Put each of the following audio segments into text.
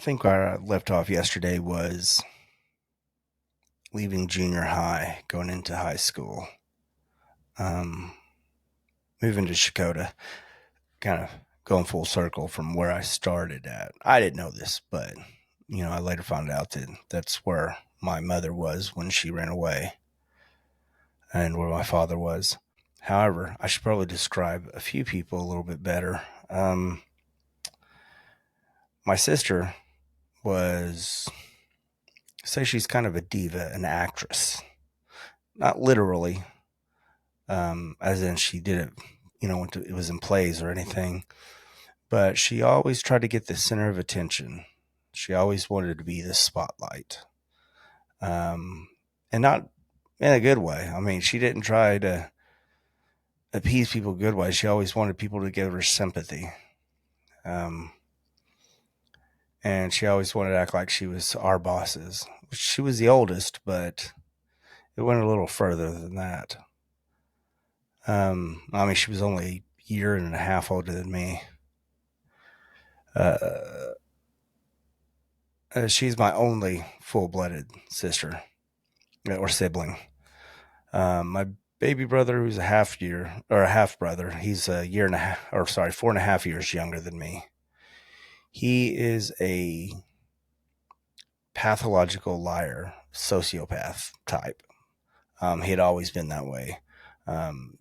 think where I left off yesterday was leaving junior high, going into high school, um, moving to Shakota, kind of going full circle from where I started at. I didn't know this, but I later found out that that's where my mother was when she ran away and where my father was. However, I should probably describe a few people a little bit better. My sister was, say, she's kind of a diva, an actress. Not literally, as in she did it, it was in plays or anything. But she always tried to get the center of attention. She always wanted to be the spotlight, um, and not in a good way. I mean, she didn't try to appease people good way. She always wanted people to give her sympathy, um, and she always wanted to act like she was our bosses. She was the oldest, but it went a little further than that. I mean, she was only a year and a half older than me. Uh, she's my only full-blooded sister or sibling. My baby brother, who's a half year or a half brother, he's a year and a half, or sorry, 4.5 years younger than me. He is a pathological liar, sociopath type. He had always been that way.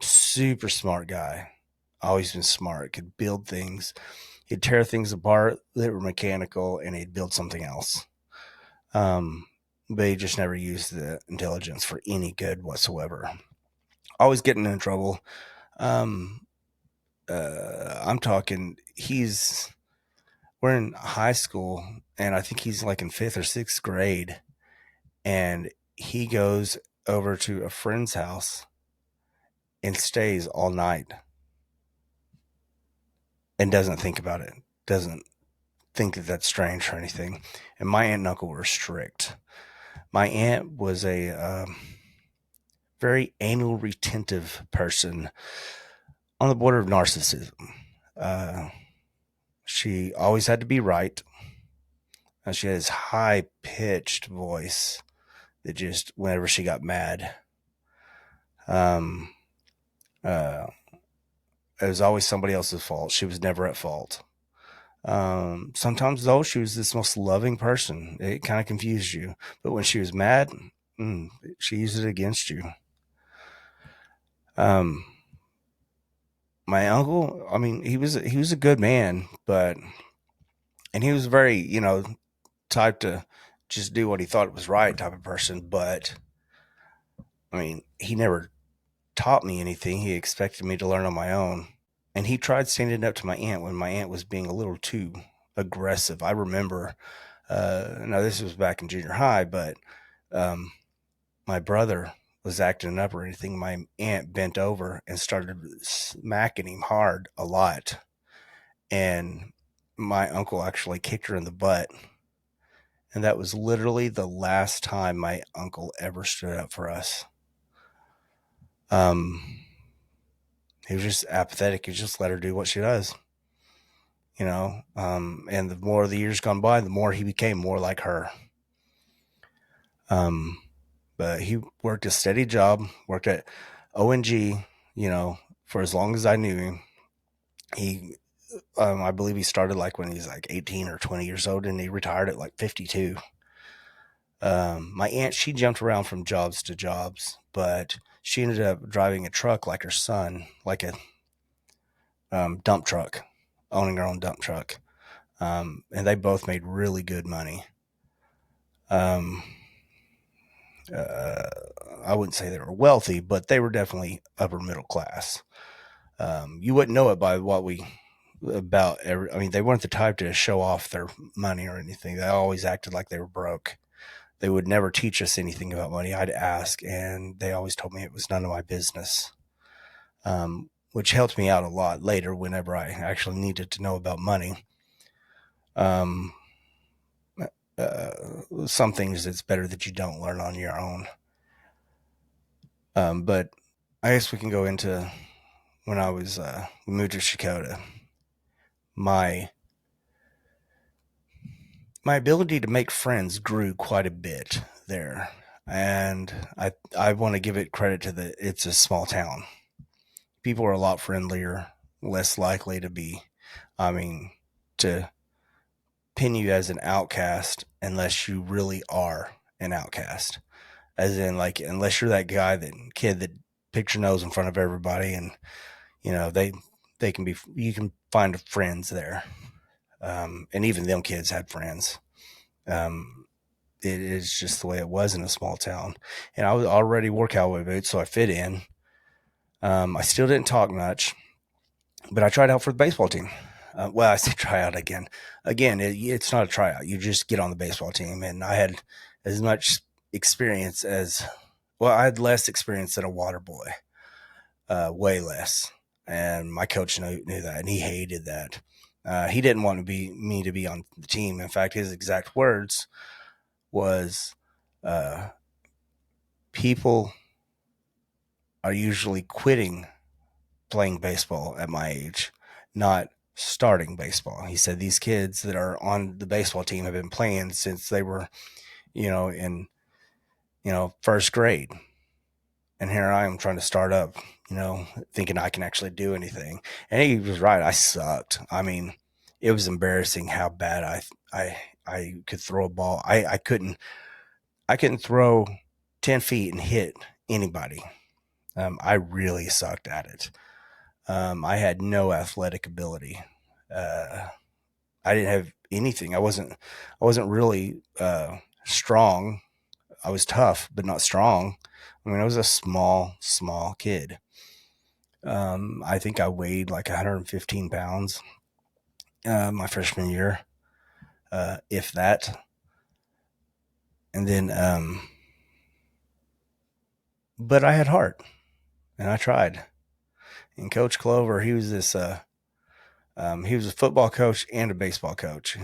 Super smart guy, always been smart, could build things. He'd tear things apart that were mechanical and he'd build something else. But he just never used the intelligence for any good whatsoever. Always getting in trouble. Um, I'm talking, we're in high school and I think he's like in fifth or sixth grade. And he goes over to a friend's house and stays all night and doesn't think about it, doesn't think that that's strange or anything. And my aunt and uncle were strict. My aunt was a very anal retentive person on the border of narcissism. Uh, she always had to be right. She had this high pitched voice that just, whenever she got mad, um, uh, it was always somebody else's fault. She was never at fault. Sometimes, though, she was this most loving person. It kind of confused you. But when she was mad, she used it against you. Um, my uncle, I mean, he was a good man, but and he was very, type to just do what he thought was right type of person. But I mean, he never taught me anything. He expected me to learn on my own. And he tried standing up to my aunt when my aunt was being a little too aggressive. I remember, now this was back in junior high, but um, my brother was acting up or anything. My aunt bent over and started smacking him hard a lot. And my uncle actually kicked her in the butt. And that was literally the last time my uncle ever stood up for us. Um, he was just apathetic. He just let her do what she does, and the more the years gone by, the more he became more like her. Um, but he worked a steady job, worked at ONG, for as long as I knew him. He, I believe he started like when he was like 18 or 20 years old and he retired at like 52. My aunt, she jumped around from jobs to jobs, but she ended up driving a truck like her son, like a dump truck, owning her own dump truck. And they both made really good money. Um, uh, I wouldn't say they were wealthy, but they were definitely upper middle class. You wouldn't know it by what we about every. I mean, they weren't the type to show off their money or anything. They always acted like they were broke. They would never teach us anything about money. I'd ask, and they always told me it was none of my business, which helped me out a lot later whenever I actually needed to know about money. Um, some things it's better that you don't learn on your own. But I guess we can go into when I was we moved to Shakota. My my ability to make friends grew quite a bit there. And I want to give it credit to it's a small town. People are a lot friendlier, less likely to be, I mean, to pin you as an outcast unless you really are an outcast. As in, like, unless you're that guy, that kid that picks your nose in front of everybody, and they can be, you can find friends there. And even them kids had friends. Um, it is just the way it was in a small town. And I was already wore cowboy boots, so I fit in. I still didn't talk much, but I tried out for the baseball team. Well, I say try out again. Again, it's not a tryout. You just get on the baseball team, and I had as much experience as, well, I had less experience than a water boy, way less. And my coach knew that, and he hated that. He didn't want me to be on the team. In fact, his exact words was, uh, "People are usually quitting playing baseball at my age, not starting baseball." He said these kids that are on the baseball team have been playing since they were, in, first grade. And here I am trying to start up, thinking I can actually do anything. And he was right. I sucked. I mean, it was embarrassing how bad I could throw a ball. I couldn't throw 10 feet and hit anybody. I really sucked at it. I had no athletic ability. Uh, I didn't have anything. I wasn't really strong. I was tough, but not strong. I mean, I was a small kid. I think I weighed like 115 pounds my freshman year, if that. And then, but I had heart, and I tried. And Coach Clover, he was he was a football coach and a baseball coach.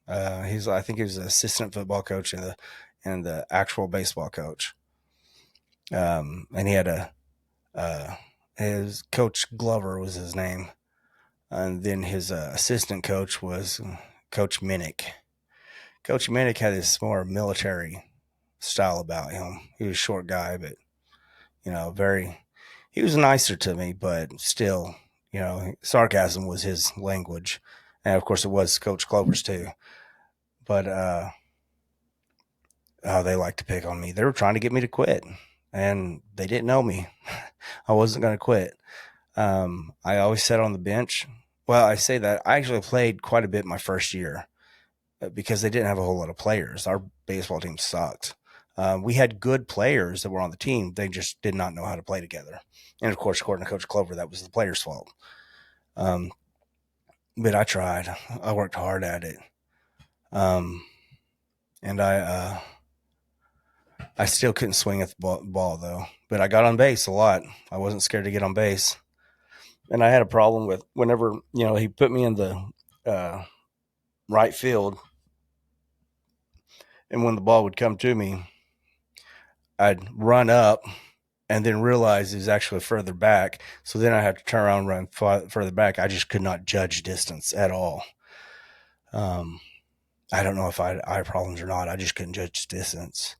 I think he was an assistant football coach and the actual baseball coach. And he had his coach Glover was his name, and then his assistant coach was Coach Minnick. Coach Minnick had this more military style about him. He was a short guy, but very. He was nicer to me, but still, sarcasm was his language, and of course, it was Coach Clover's too. But they liked to pick on me. They were trying to get me to quit, and they didn't know me. I wasn't going to quit. I always sat on the bench. Well, I say that I actually played quite a bit my first year because they didn't have a whole lot of players. Our baseball team sucked. We had good players that were on the team. They just did not know how to play together. And of course, according to Coach Clover, that was the players' fault. Um, but I tried. I worked hard at it. Um, and I still couldn't swing at the ball though. But I got on base a lot. I wasn't scared to get on base. And I had a problem with whenever, he put me in the uh, right field, and when the ball would come to me, I'd run up and then realize it was actually further back. So then I had to turn around and run further back. I just could not judge distance at all. Um, I don't know if I had problems or not. I just couldn't judge distance.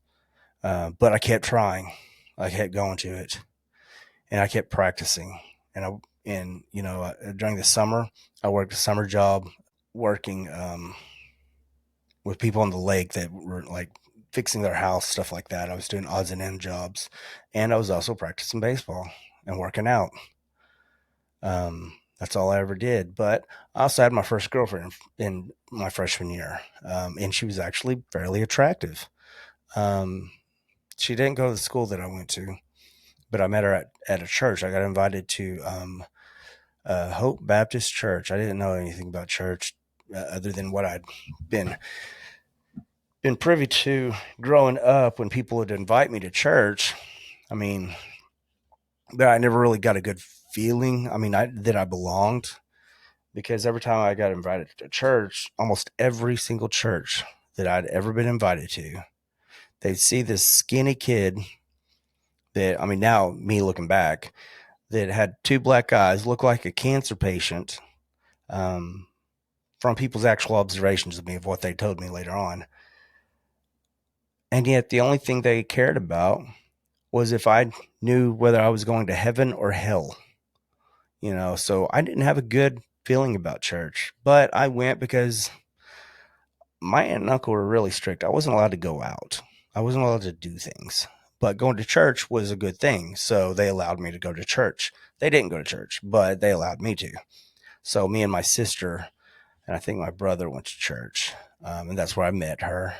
But I kept trying. I kept going to it, and I kept practicing. During the summer, I worked a summer job working with people on the lake that were like fixing their house, stuff like that. I was doing odds and end jobs, and I was also practicing baseball and working out. That's all I ever did. But I also had my first girlfriend in my freshman year, and she was actually fairly attractive. Um, she didn't go to the school that I went to, but I met her at a church. I got invited to Hope Baptist Church. I didn't know anything about church other than what I'd been privy to growing up when people would invite me to church. I mean, but I never really got a good feeling. I mean, that I belonged, because every time I got invited to church, almost every single church that I'd ever been invited to, they'd see this skinny kid that, I mean, now me looking back, that had two black eyes, looked like a cancer patient, um, from people's actual observations of me of what they told me later on. And yet the only thing they cared about was if I knew whether I was going to heaven or hell. So I didn't have a good feeling about church, but I went because my aunt and uncle were really strict. I wasn't allowed to go out. I wasn't allowed to do things. But going to church was a good thing, so they allowed me to go to church. They didn't go to church, but they allowed me to. So me and my sister, and I think my brother went to church, and that's where I met her.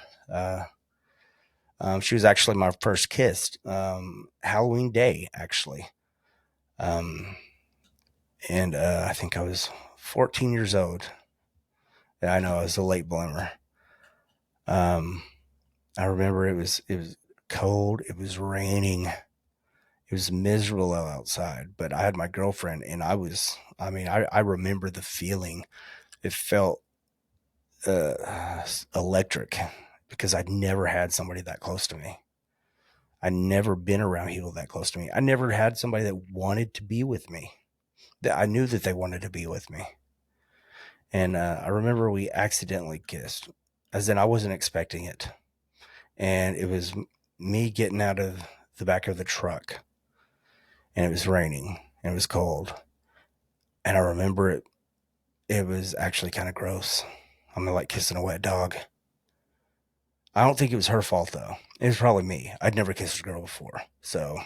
She was actually my first kiss, Halloween day, actually. Um, and I think I was 14 years old. And I know I was a late bloomer. Um, I remember it was cold. It was raining. It was miserable outside, but I had my girlfriend, and I remember the feeling. It felt electric because I'd never had somebody that close to me. I'd never been around people that close to me. I never had somebody that wanted to be with me. That I knew that they wanted to be with me. And I remember we accidentally kissed, as in I wasn't expecting it. And it was me getting out of the back of the truck, and it was raining, and it was cold. And I remember it was actually kind of gross. I'm like kissing a wet dog. I don't think it was her fault though. It was probably me. I'd never kissed a girl before. So,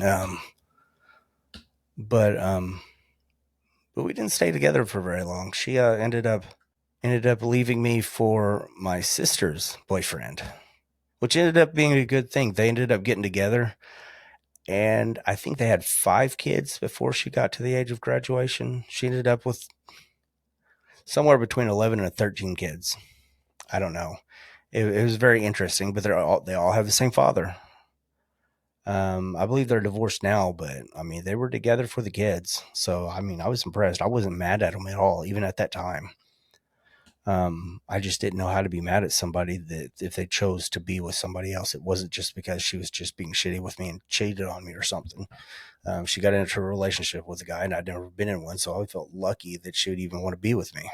um, but, um, but we didn't stay together for very long. She ended up leaving me for my sister's boyfriend, which ended up being a good thing. They ended up getting together, and I think they had 5 kids before she got to the age of graduation. She ended up with somewhere between 11 and 13 kids. I don't know. It was very interesting, but they all have the same father. I believe they're divorced now, but I mean, they were together for the kids. So, I mean, I was impressed. I wasn't mad at them at all, even at that time. I just didn't know how to be mad at somebody that if they chose to be with somebody else, it wasn't just because she was just being shitty with me and cheated on me or something. She got into a relationship with a guy, and I'd never been in one, so I felt lucky that she would even want to be with me.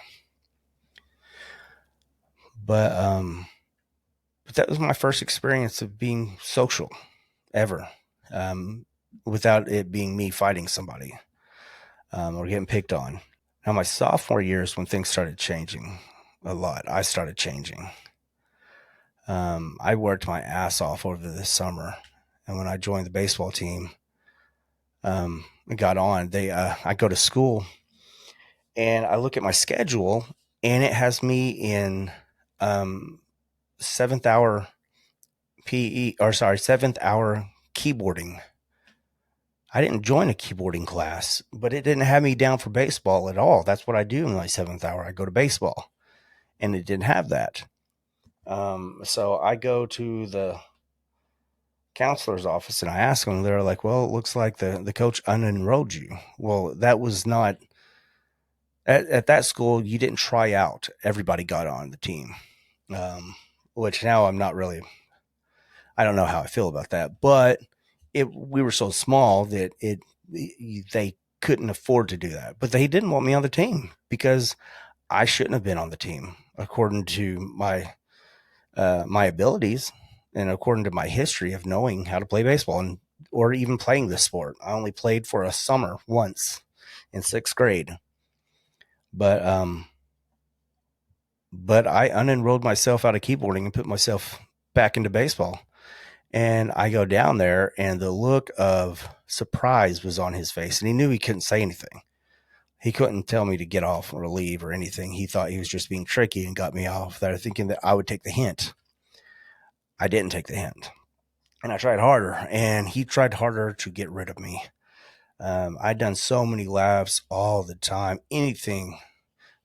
But but that was my first experience of being social ever, um, without it being me fighting somebody, or getting picked on. Now, my sophomore year is when things started changing a lot. I started changing. I worked my ass off over the summer, and when I joined the baseball team, and got on, I go to school, and I look at my schedule, and it has me in um, seventh hour seventh hour keyboarding. I didn't join a keyboarding class, but it didn't have me down for baseball at all. That's what I do in my seventh hour. I go to baseball, and it didn't have that. So I go to the counselor's office and I ask them. They're like, "Well, it looks like the coach unenrolled you." Well, that was not at that school. You didn't try out. Everybody got on the team, um, which now I'm not really. I don't know how I feel about that, but we were so small that they couldn't afford to do that. But they didn't want me on the team because I shouldn't have been on the team according to my abilities and according to my history of knowing how to play baseball and or even playing this sport. I only played for a summer once in 6th grade, but I unenrolled myself out of keyboarding and put myself back into baseball. And I go down there, and the look of surprise was on his face, and he knew he couldn't say anything. He couldn't tell me to get off or leave or anything. He thought he was just being tricky and got me off there, thinking that I would take the hint. I didn't take the hint, and I tried harder, and he tried harder to get rid of me. I'd done so many laps all the time. Anything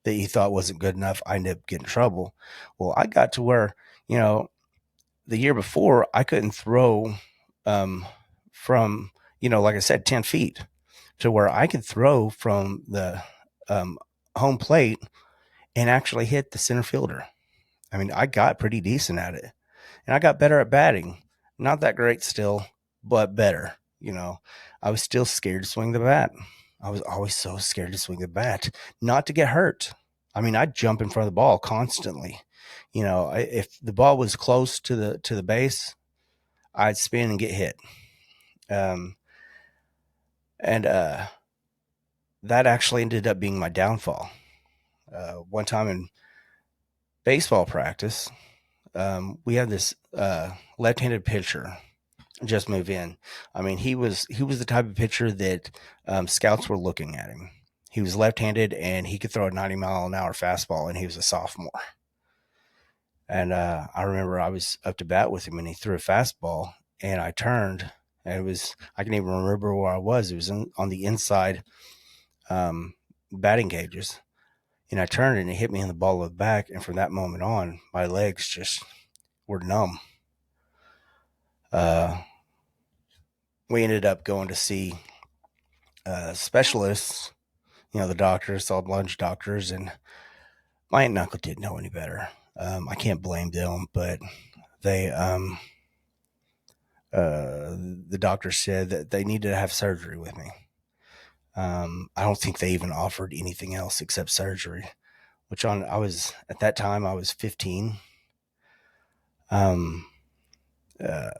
that he thought wasn't good enough, I ended up getting in trouble. Well, I got to where, you know, the year before, I couldn't throw um, from, like I said, 10 feet to where I could throw from the um, home plate and actually hit the center fielder. I mean, I got pretty decent at it, and I got better at batting. Not that great still, but better. I was still scared to swing the bat. I was always so scared to swing the bat, not to get hurt. I mean, I'd jump in front of the ball constantly. If the ball was close to the base, I'd spin and get hit. Um, and That actually ended up being my downfall. One time in baseball practice, we had this left-handed pitcher just move in. I mean, he was the type of pitcher that scouts were looking at him. He was left-handed and he could throw a 90-mile-an-hour fastball, and he was a sophomore. And I remember I was up to bat with him, and he threw a fastball, and I turned, and I can even remember where I was. It was on the inside um, batting cages, and I turned, and it hit me in the ball of the back. And from that moment on, my legs just were numb. Uh, we ended up going to see specialists, the doctors, all lunge doctors, and my aunt and uncle didn't know any better. I can't blame them, but they, the doctor said that they needed to have surgery with me. I don't think they even offered anything else except surgery, I was, at that time, I was 15. Um, uh,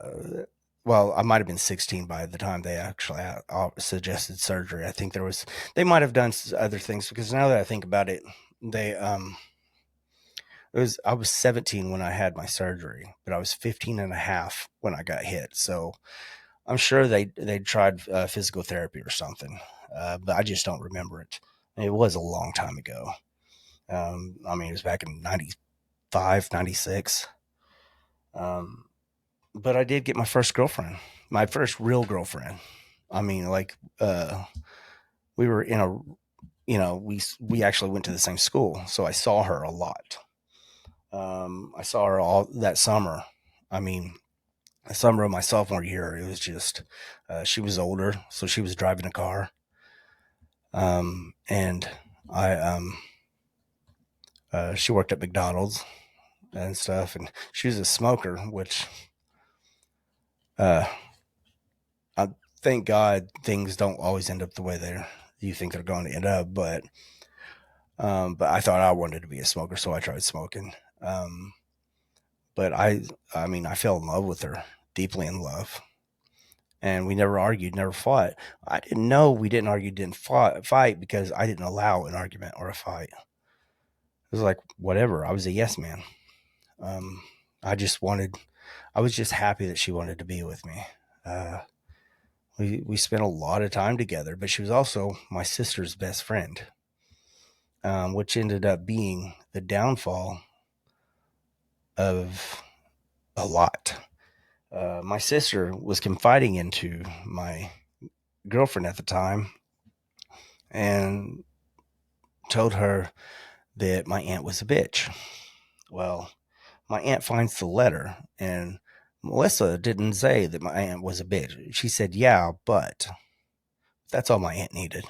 well, I might have been 16 by the time they actually suggested surgery. I think they might have done other things, because now that I think about it, they, I was 17 when I had my surgery, but I was 15 and a half when I got hit. So I'm sure they tried physical therapy or something, but I just don't remember it. It was a long time ago. I mean, it was back in 95, 96. Um, but I did get my first girlfriend, my first real girlfriend. I mean, like, we were in a, we actually went to the same school, so I saw her a lot. I saw her all that summer. I mean, the summer of my sophomore year, it was just, she was older, so she was driving a car. And I, she worked at McDonald's and stuff, and she was a smoker, which, uh, I thank God things don't always end up the way you think they're going to end up, but I thought I wanted to be a smoker, so I tried smoking. Um, but I mean, I fell in love with her, deeply in love, and we never argued, never fought. I didn't know we didn't argue, didn't fight, because I didn't allow an argument or a fight. It was like whatever. I was a yes man. Um, I just wanted. I was just happy that she wanted to be with me. Uh, we spent a lot of time together, but she was also my sister's best friend, which ended up being the downfall of a lot. My sister was confiding into my girlfriend at the time and told her that my aunt was a bitch. Well, my aunt finds the letter, and Melissa didn't say that my aunt was a bitch. She said, yeah, but that's all my aunt needed.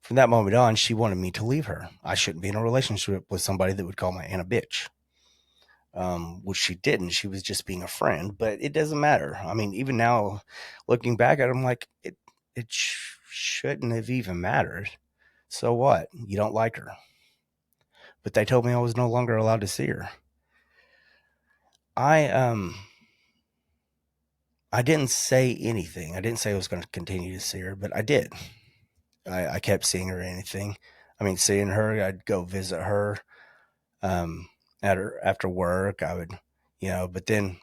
From that moment on, she wanted me to leave her. I shouldn't be in a relationship with somebody that would call my aunt a bitch. Which she didn't. She was just being a friend, but it doesn't matter. I mean, even now, looking back at it, I'm like, it shouldn't have even mattered. So what? You don't like her. But they told me I was no longer allowed to see her. I I didn't say anything. I didn't say I was going to continue to see her, but I did. I kept seeing her. Anything. I mean, seeing her, I'd go visit her. Um, at her after work, I would, But then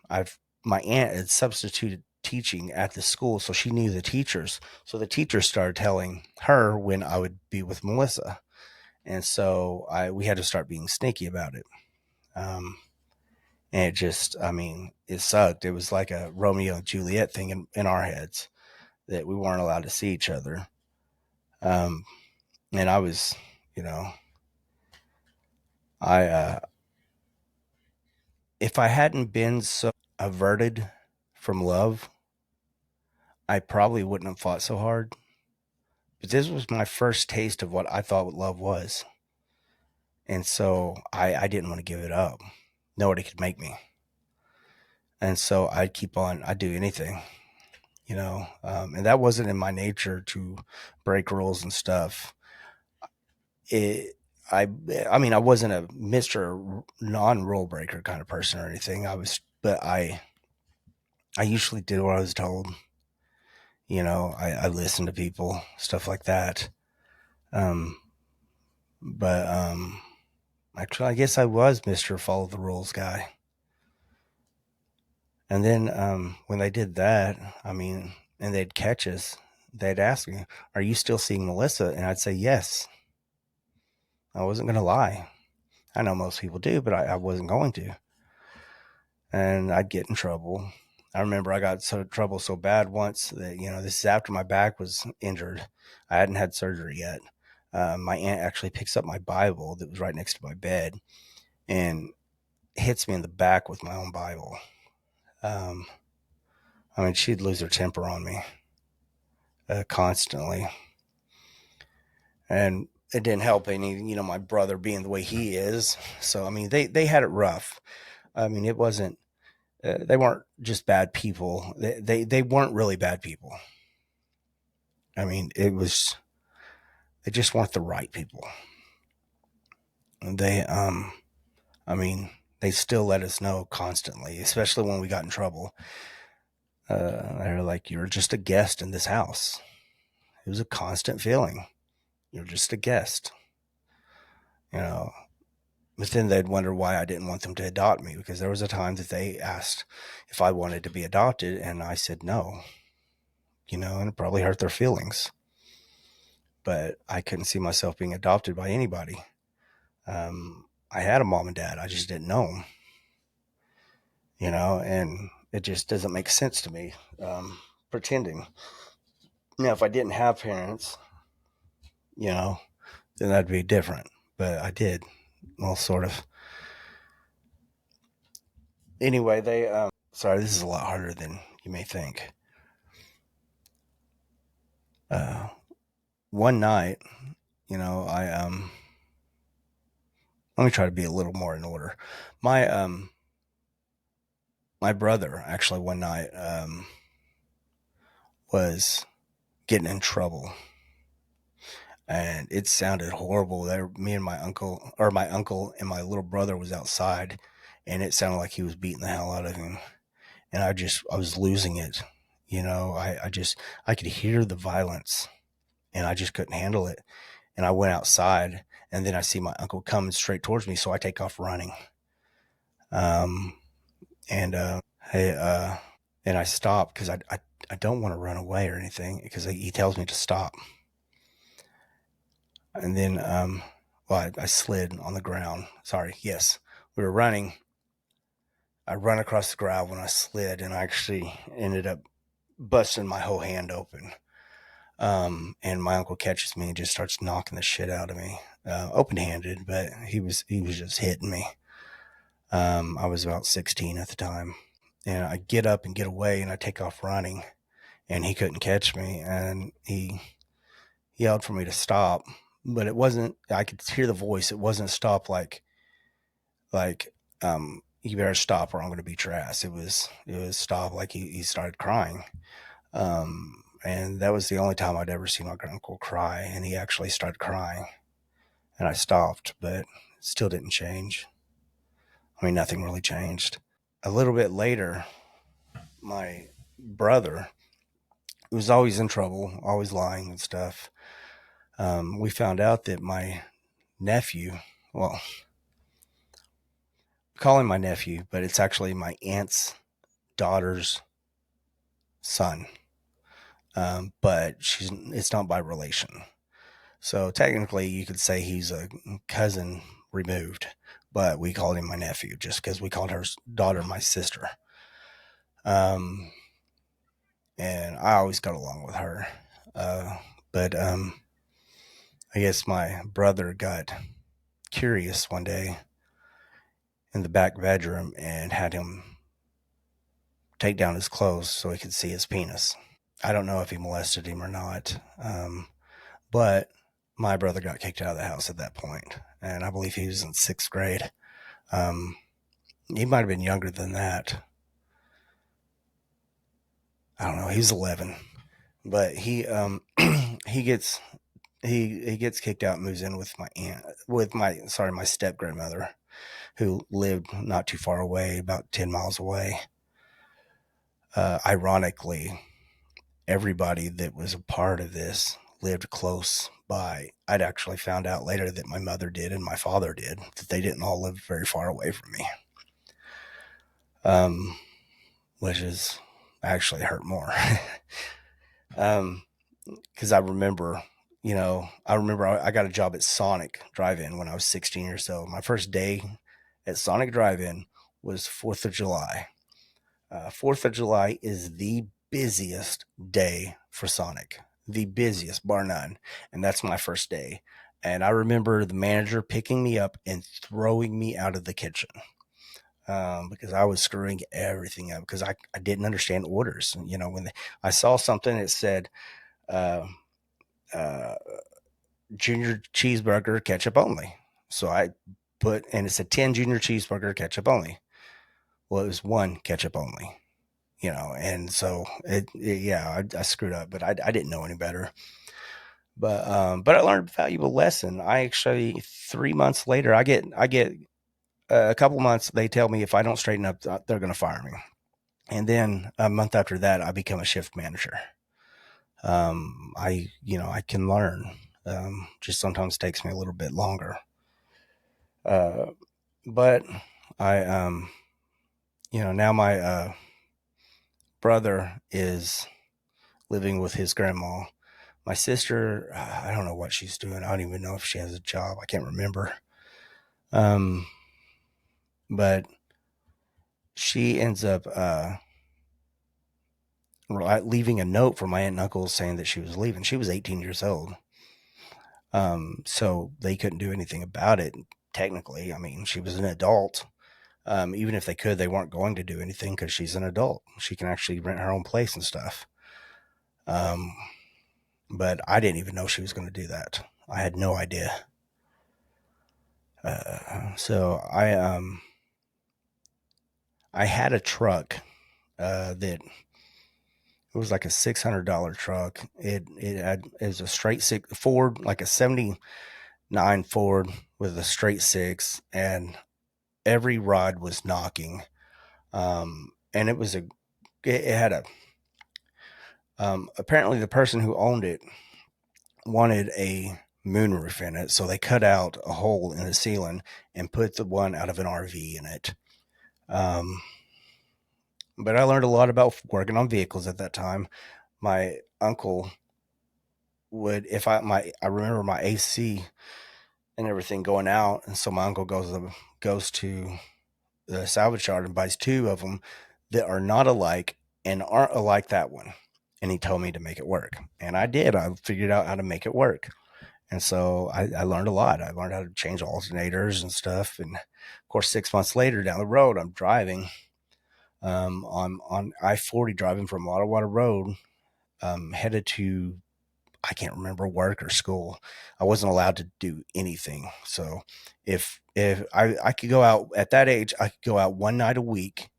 my aunt had substituted teaching at the school, so she knew the teachers. So the teachers started telling her when I would be with Melissa, and so we had to start being sneaky about it. Um, and it just, I mean, it sucked. It was like a Romeo and Juliet thing in our heads, that we weren't allowed to see each other. Um, and I was, you know, I if I hadn't been so averted from love, I probably wouldn't have fought so hard. But this was my first taste of what I thought love was. And so I didn't want to give it up. Nobody could make me. And so I'd do anything, and that wasn't in my nature to break rules and stuff. It, I I mean, I wasn't a Mr. non-rule breaker kind of person or anything. But I usually did what I was told. I listened to people, stuff like that. Um, but actually, I guess I was Mr. Follow the Rules guy. And then when they did that, I mean, and they'd catch us, they'd ask me, "Are you still seeing Melissa?" And I'd say, "Yes." I wasn't going to lie. I know most people do, but I wasn't going to. And I'd get in trouble. I remember I got trouble so bad once that, this is after my back was injured. I hadn't had surgery yet. My aunt actually picks up my Bible that was right next to my bed and hits me in the back with my own Bible. Um, I mean, she'd lose her temper on me constantly. And it didn't help any, my brother being the way he is. So, I mean, they had it rough. I mean, it wasn't, they weren't just bad people. They weren't really bad people. I mean, they just weren't the right people. They, I mean, they still let us know constantly, especially when we got in trouble. They're like, "You're just a guest in this house." It was a constant feeling. You're just a guest, you know. But then they'd wonder why I didn't want them to adopt me, because there was a time that they asked if I wanted to be adopted, and I said no, and it probably hurt their feelings. But I couldn't see myself being adopted by anybody. I had a mom and dad, I just didn't know them, and it just doesn't make sense to me. Pretending. Now, if I didn't have parents, you know, then that'd be different. But I did, well, sort of. Anyway, sorry, this is a lot harder than you may think. Uh, One night, I let me try to be a little more in order. My my brother actually one night was getting in trouble, and it sounded horrible. There, me and my uncle and my little brother was outside, and it sounded like he was beating the hell out of him. And I was losing it. I could hear the violence, and I just couldn't handle it. And I went outside, and then I see my uncle coming straight towards me, so I take off running. Um, and hey, and I stop because I don't want to run away or anything, because he tells me to stop. And then, well, I slid on the ground. Sorry. Yes, we were running. I run across the ground when I slid, and I actually ended up busting my whole hand open. And my uncle catches me and just starts knocking the shit out of me, open handed, but he was just hitting me. I was about 16 at the time, and I get up and get away, and I take off running, and he couldn't catch me, and he yelled for me to stop, but it wasn't. I could hear the voice. It wasn't stop like you better stop or I'm going to beat your ass. It was stop like he started crying. And that was the only time I'd ever seen my uncle cry, and he actually started crying, and I stopped, but it still didn't change. I mean, nothing really changed. A little bit later, my brother, who was always in trouble, always lying and stuff, we found out that my nephew, well, we call him my nephew, but it's actually my aunt's daughter's son. But it's not by relation. So technically, you could say he's a cousin removed, but we called him my nephew just because we called her daughter my sister. Um, and I always got along with her. But I guess my brother got curious one day in the back bedroom and had him take down his clothes so he could see his penis. I don't know if he molested him or not, but my brother got kicked out of the house at that point, and I believe he was in sixth grade. Um, he might have been younger than that. I don't know. He was 11, but he he gets he gets kicked out and moves in with my step grandmother, who lived not too far away, about 10 miles away. Ironically, everybody that was a part of this lived close by. I'd actually found out later that my mother did and my father did, that they didn't all live very far away from me. Um, which is actually hurt more. um, because I remember I got a job at Sonic Drive-In when I was 16 years old. My first day at Sonic Drive-In was 4th of July. 4th of July is the busiest day for Sonic, the busiest, bar none. And that's my first day. And I remember the manager picking me up and throwing me out of the kitchen, because I was screwing everything up because I didn't understand orders. When I saw something that said, uh, uh, junior cheeseburger, ketchup only. So I and it said 10 junior cheeseburger, ketchup only. Well, it was one ketchup only, and so yeah, I screwed up, but I didn't know any better. But I learned a valuable lesson. I actually 3 months later, I get a couple months. They tell me if I don't straighten up, they're going to fire me. And then a month after that, I become a shift manager. I can learn. Just sometimes takes me a little bit longer. Uh, but I, now my brother is living with his grandma. My sister, I don't know what she's doing. I don't even know if she has a job. I can't remember. Um, but she ends up leaving a note for my aunt and uncle saying that she was leaving. She was 18 years old. So they couldn't do anything about it. Technically, I mean, she was an adult. Even if they could, they weren't going to do anything because she's an adult. She can actually rent her own place and stuff. Um, but I didn't even know she was going to do that. I had no idea. So I had a truck that it was like a $600 truck. It was a straight six Ford, like a '79 Ford with a straight six, and every rod was knocking. And it had a apparently the person who owned it wanted a moonroof in it, so they cut out a hole in the ceiling and put the one out of an RV in it. Um, but I learned a lot about working on vehicles at that time. My uncle would, if I remember my AC and everything going out, and so my uncle goes to the salvage yard and buys two of them that are not alike and aren't alike that one. And he told me to make it work. And I did. I figured out how to make it work. And so I learned a lot. I learned how to change alternators and stuff. And of course, 6 months later down the road, I'm driving on I-40, driving from Water Road, headed to, I can't remember, work or school. I wasn't allowed to do anything. So if I could go out at that age, I could go out one night a week.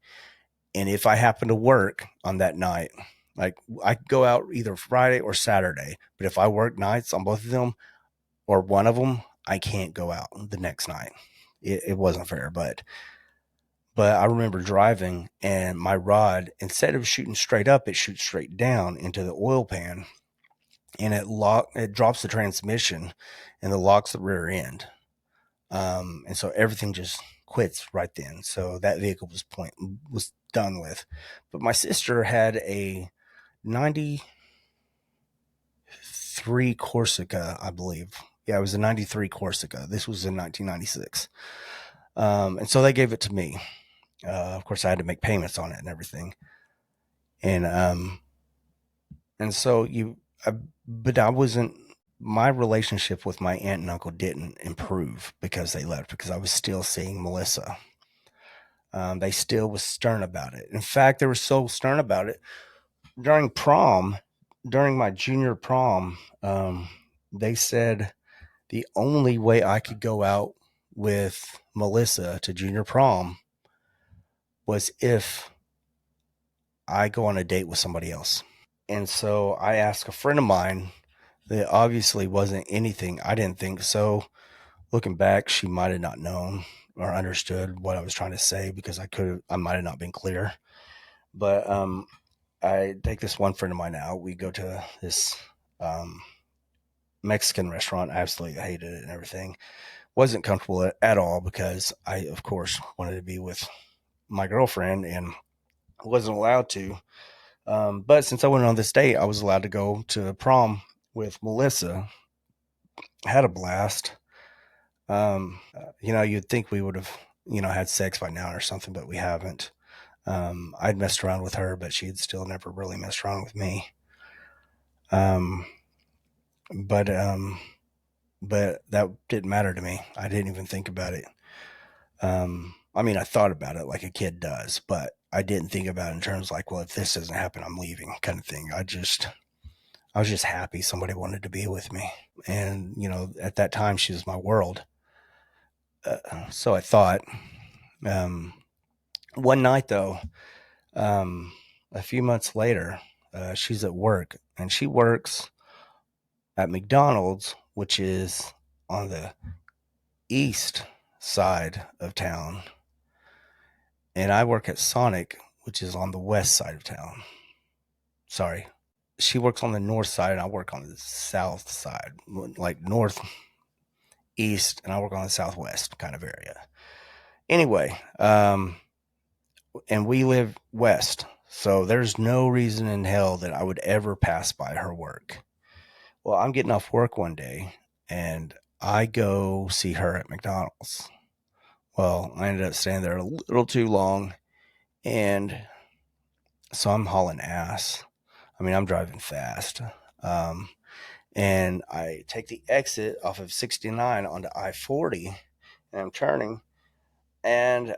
And if I happen to work on that night, like I could go out either Friday or Saturday, but if I work nights on both of them or one of them, I can't go out the next night. It wasn't fair, but I remember driving and my rod, instead of shooting straight up, it shoots straight down into the oil pan, and it drops the transmission and it locks the rear end. And so everything just quits right then. So that vehicle was done with. But my sister had a 93 Corsica, I believe. Yeah, it was a 93 Corsica. This was in 1996. And so they gave it to me. Of course, I had to make payments on it and everything. And and so but I wasn't. My relationship with my aunt and uncle didn't improve because they left, because I was still seeing Melissa. They still was stern about it. In fact, they were so stern about it during prom, during my junior prom. They said the only way I could go out with Melissa to junior prom was if I go on a date with somebody else. And so I asked a friend of mine It obviously wasn't anything. I didn't think so. Looking back, she might have not known or understood what I was trying to say because I might have not been clear. But I take this one friend of mine out. We go to this um, Mexican restaurant. I absolutely hated it and everything. Wasn't comfortable at all because I, of course, wanted to be with my girlfriend and wasn't allowed to. But since I went on this date, I was allowed to go to prom with Melissa. I had a blast. You'd think we would have, had sex by now or something, but we haven't. I'd messed around with her, but she had still never really messed around with me. Um, but um, but that didn't matter to me. I didn't even think about it. I mean, I thought about it like a kid does, but I didn't think about it in terms like, well, if this doesn't happen, I'm leaving, kind of thing. I was just happy somebody wanted to be with me, and at that time, she was my world. So I thought. Um, One night though, um, a few months later, she's at work and she works at McDonald's, which is on the east side of town, and I work at Sonic, which is on the west side of town. Sorry. She works on the north side and I work on the south side, like north east, and I work on the southwest kind of area. Anyway, and we live west. So there's no reason in hell that I would ever pass by her work. Well, I'm getting off work one day and I go see her at McDonald's. Well, I ended up staying there a little too long, and so I'm hauling ass. I mean, I'm driving fast. Um, and I take the exit off of 69 onto I-40, and I'm turning, and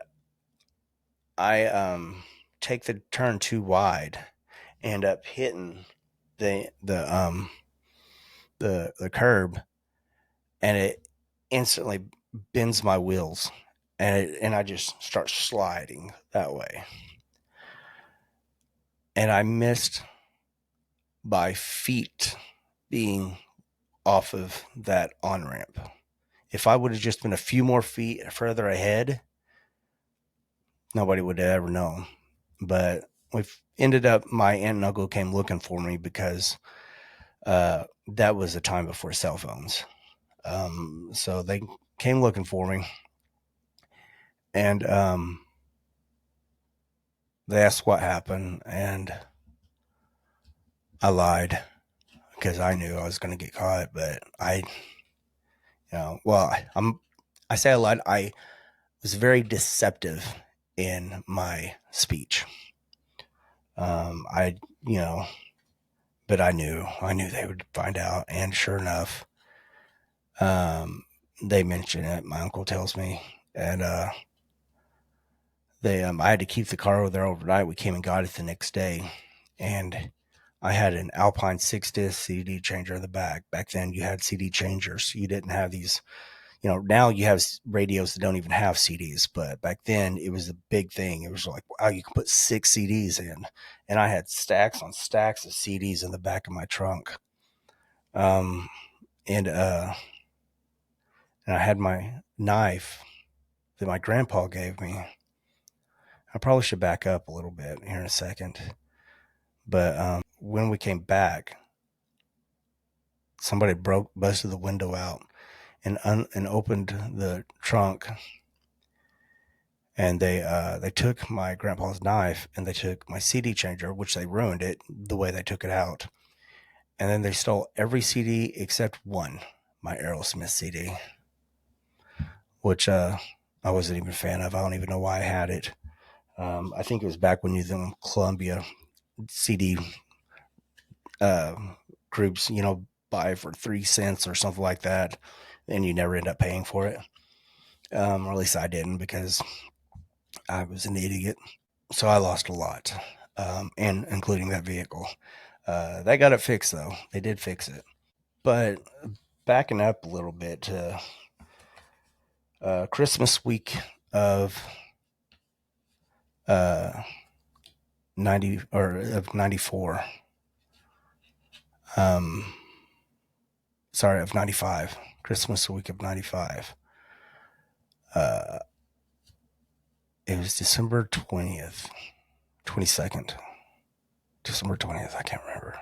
I take the turn too wide, end up hitting the the um the curb, and it instantly bends my wheels, and I just start sliding that way, and I missed by feet being off of that on ramp. If I would have just been a few more feet further ahead, nobody would have ever known. But we've ended up, my aunt and uncle came looking for me because that was a time before cell phones. So they came looking for me, and they asked what happened, and I lied because I knew I was going to get caught. But I say I lied. I was very deceptive in my speech. I, you know, but I knew they would find out, and sure enough, um, they mentioned it. My uncle tells me, and I had to keep the car over there overnight. We came and got it the next day, and I had an Alpine 6 disc CD changer in the back. Back then, you had CD changers. You didn't have these. Now you have radios that don't even have CDs, but back then it was a big thing. It was like, wow, you can put 6 CDs in, and I had stacks on stacks of CDs in the back of my trunk. Um, and and I had my knife that my grandpa gave me. I probably should back up a little bit here in a second. But when we came back, somebody busted the window out and opened the trunk, and they took my grandpa's knife and they took my CD changer, which they ruined it the way they took it out, and then they stole every CD except one, my Aerosmith CD, which I wasn't even a fan of. I don't even know why I had it. I think it was back when you them Columbia CD uh, groups, buy for 3 cents or something like that, and you never end up paying for it. Or at least I didn't because I was an idiot. So I lost a lot, and including that vehicle. They got it fixed though. They did fix it. But backing up a little bit to Christmas week of uh, 90 or of 94. Um, sorry, of 95, Christmas week of 95. Uh, it was December 20th, 22nd, December 20th. I can't remember.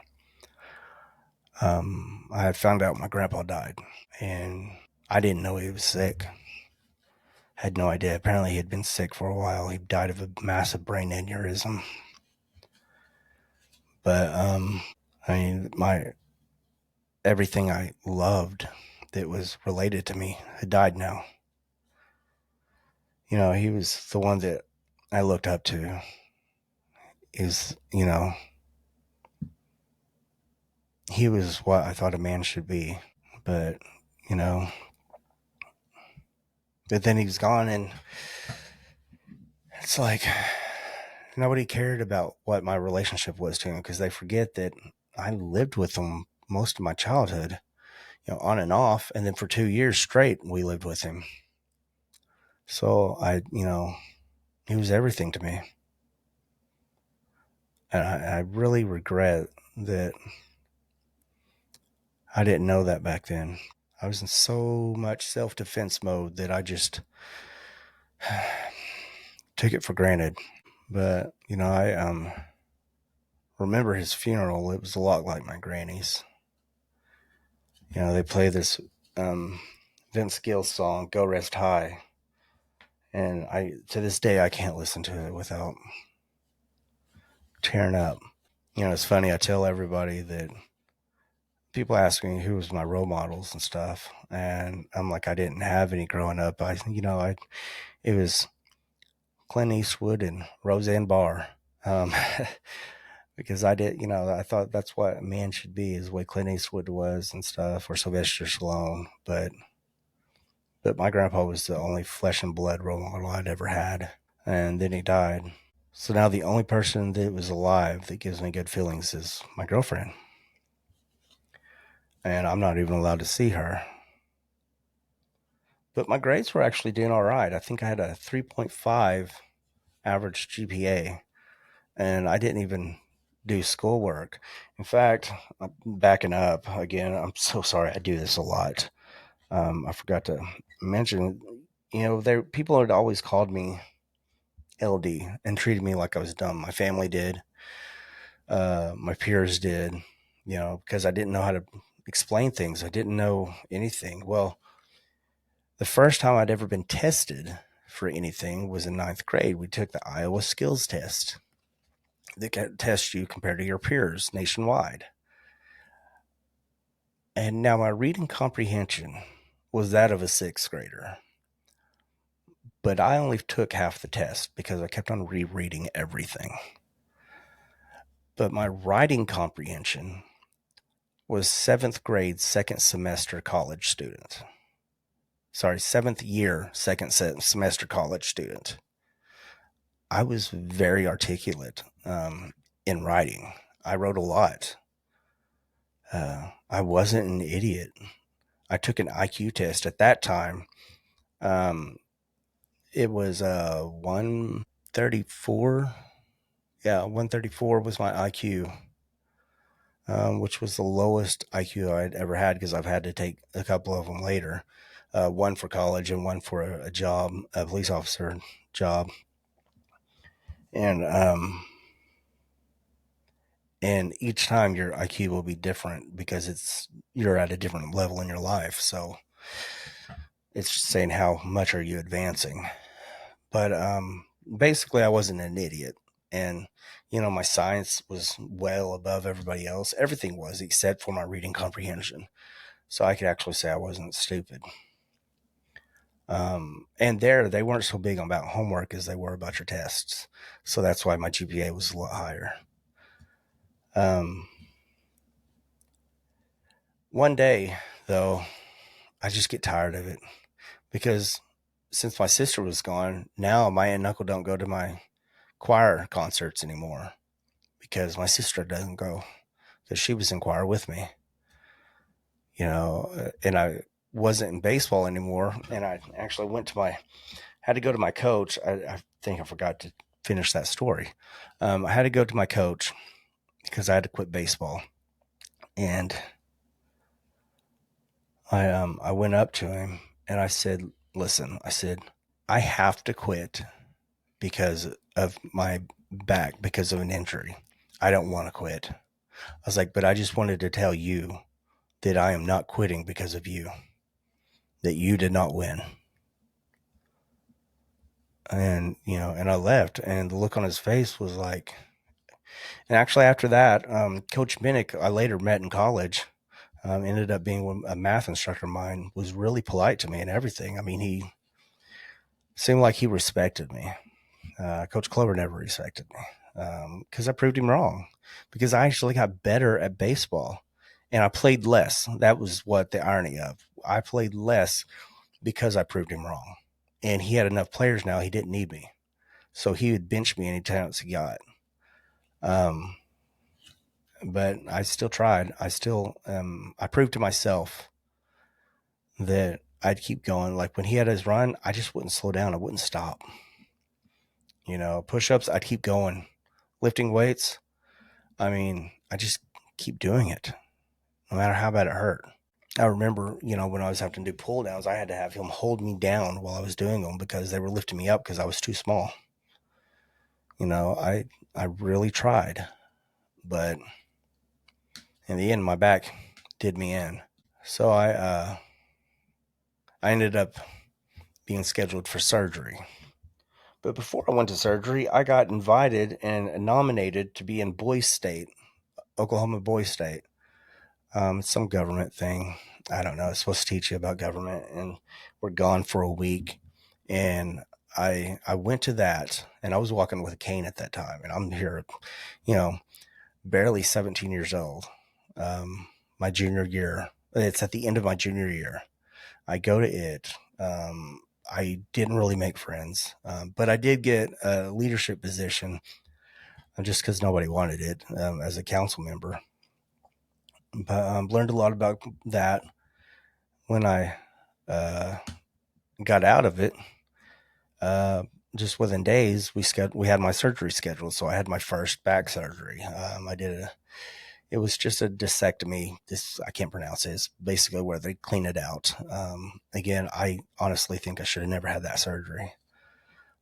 I had found out my grandpa died, and I didn't know he was sick. Had no idea. Apparently, he had been sick for a while. He died of a massive brain aneurysm. But I mean, my everything I loved that was related to me had died now. You know, he was the one that I looked up to. Is he was what I thought a man should be. But you know, but then he's gone, and it's like nobody cared about what my relationship was to him because they forget that I lived with him most of my childhood, on and off, and then for 2 years straight we lived with him. So he was everything to me, and I really regret that I didn't know that back then. I was in so much self-defense mode that I just took it for granted. But I remember his funeral. It was a lot like my granny's. They play this Vince Gill song, "Go Rest High," and I to this day I can't listen to it without tearing up. It's funny. I tell everybody that people ask me who was my role models and stuff, and I'm like, I didn't have any growing up. It was Clint Eastwood and Roseanne Barr. Um, because I did, I thought that's what a man should be, is what Clint Eastwood was and stuff, or Sylvester Stallone. But my grandpa was the only flesh and blood role model I'd ever had, and then he died. So now the only person that was alive that gives me good feelings is my girlfriend, and I'm not even allowed to see her. But my grades were actually doing all right. I think I had a 3.5 average GPA, and I didn't even do schoolwork. In fact, I'm backing up again. I'm so sorry. I do this a lot. I forgot to mention, people had always called me LD and treated me like I was dumb. My family did. My peers did. Because I didn't know how to explain things. I didn't know anything. Well, the first time I'd ever been tested for anything was in ninth grade. We took the Iowa skills test that tests you compared to your peers nationwide. And now my reading comprehension was that of a sixth grader. But I only took half the test because I kept on rereading everything. But my writing comprehension was seventh grade, second semester college student. Sorry, seventh year, second semester college student. I was very articulate in writing. I wrote a lot. I wasn't an idiot. I took an IQ test at that time. It was 134. Yeah, 134 was my IQ, which was the lowest IQ I'd ever had because I've had to take a couple of them later. One for college and one for a job, a police officer job. And each time your IQ will be different because you're at a different level in your life. So it's saying how much are you advancing. But basically, I wasn't an idiot. And, my science was well above everybody else. Everything was except for my reading comprehension. So I could actually say I wasn't stupid. And they weren't so big about homework as they were about your tests. So that's why my GPA was a lot higher. One day, though, I just get tired of it because since my sister was gone, now my aunt and uncle don't go to my choir concerts anymore because my sister doesn't go because she was in choir with me, and I wasn't in baseball anymore. And I actually had to go to my coach. I think I forgot to finish that story. I had to go to my coach because I had to quit baseball. And I went up to him and I said, "Listen," I said, "I have to quit because of my back, because of an injury. I don't want to quit." I was like, "But I just wanted to tell you that I am not quitting because of you, that you did not win." And, and I left, and the look on his face was like, and actually after that, Coach Minnick, I later met in college, ended up being a math instructor of mine, was really polite to me and everything. I mean, he seemed like he respected me. Coach Clover never respected me because I proved him wrong. Because I actually got better at baseball, and I played less. That was what the irony of. I played less because I proved him wrong, and he had enough players now. He didn't need me, so he would bench me any chance he got. Um, but I still tried. I proved to myself that I'd keep going. Like when he had his run, I just wouldn't slow down. I wouldn't stop. Push ups, I'd keep going. Lifting weights, I mean, I just keep doing it, no matter how bad it hurt. I remember, when I was having to do pull downs, I had to have him hold me down while I was doing them because they were lifting me up because I was too small. I really tried, but in the end, my back did me in. So I ended up being scheduled for surgery. But before I went to surgery, I got invited and nominated to be in Boys State, Oklahoma Boys State. It's some government thing. I don't know. It's supposed to teach you about government, and we're gone for a week. And I went to that, and I was walking with a cane at that time, and I'm here, you know, barely 17 years old. My junior year, it's at the end of my junior year. I go to it. I didn't really make friends, but I did get a leadership position just because nobody wanted it as a council member. But learned a lot about that when I uh, got out of it. Uh, just within days, we had my surgery scheduled, so I had my first back surgery. It was just a discectomy. This I can't pronounce it. It's basically where they clean it out. Again, I honestly think I should have never had that surgery,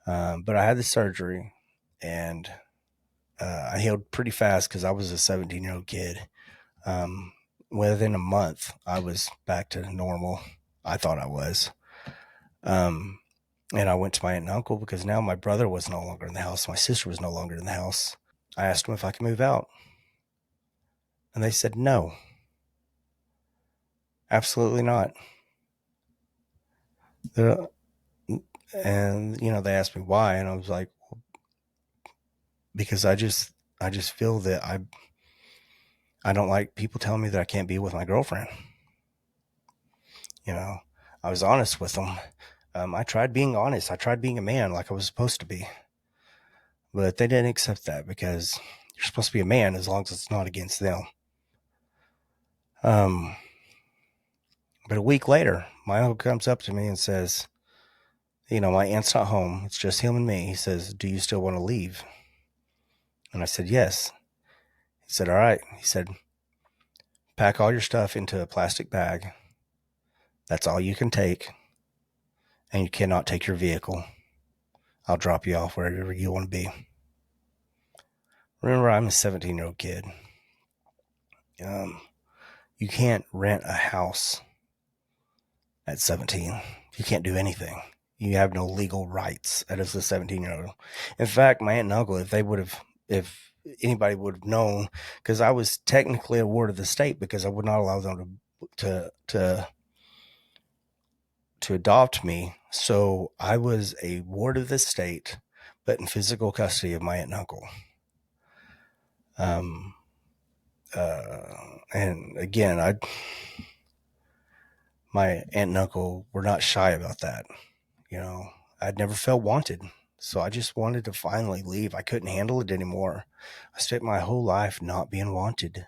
but I had the surgery, and I healed pretty fast because I was a 17-year-old kid. Um, Within a month, I was back to normal. I thought I was. Um, and I went to my aunt and uncle because now my brother was no longer in the house. My sister was no longer in the house. I asked them if I could move out, and they said no, absolutely not. They're, and they asked me why, and I was like, because I just feel that I don't like people telling me that I can't be with my girlfriend. You know, I was honest with them. I tried being honest. I tried being a man like I was supposed to be, but they didn't accept that because you're supposed to be a man as long as it's not against them. Um, but a week later, my uncle comes up to me and says, my aunt's not home. It's just him and me. He says, "Do you still want to leave?" And I said, "Yes." He said, "All right." He said, "Pack all your stuff into a plastic bag. That's all you can take. And you cannot take your vehicle. I'll drop you off wherever you want to be." Remember, I'm a 17-year-old kid. Um, you can't rent a house at 17. You can't do anything. You have no legal rights as a 17-year-old. In fact, my aunt and uncle, if anybody would have known, because I was technically a ward of the state because I would not allow them to adopt me. So I was a ward of the state, but in physical custody of my aunt and uncle. Um, and again, my aunt and uncle were not shy about that. You know, I'd never felt wanted. So I just wanted to finally leave. I couldn't handle it anymore. I spent my whole life not being wanted.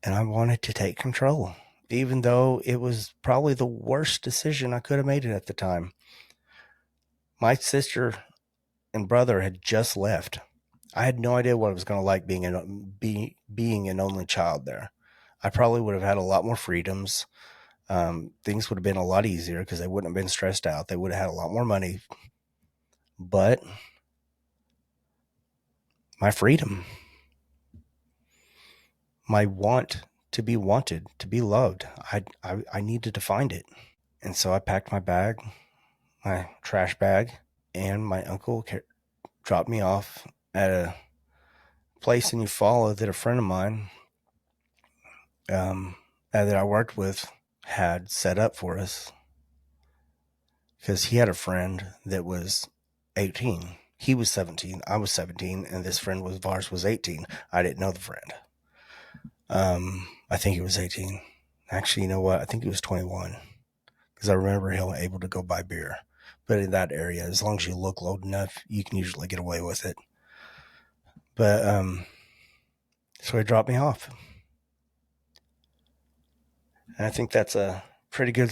And I wanted to take control, even though it was probably the worst decision I could have made it at the time. My sister and brother had just left. I had no idea what it was going to like being an only child there. I probably would have had a lot more freedoms. Things would have been a lot easier because they wouldn't have been stressed out. They would have had a lot more money. But my freedom, my want to be wanted, to be loved, I needed to find it. And so I packed my bag, my trash bag, and my uncle dropped me off at a place in Eufaula that a friend of mine that I worked with had set up for us because he had a friend that was 18. He was 17. I was 17, and this friend was of ours was 18. I didn't know the friend. I think he was 18. Actually, you know what? I think he was 21 because I remember him able to go buy beer. But in that area, as long as you look low enough, you can usually get away with it. But so he dropped me off, and I think that's a pretty good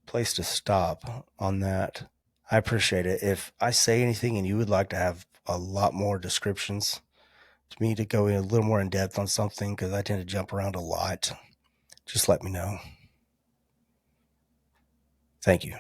place to stop on that. I appreciate it. If I say anything and you would like to have a lot more descriptions to me to go in a little more in depth on something, because I tend to jump around a lot, just let me know. Thank you.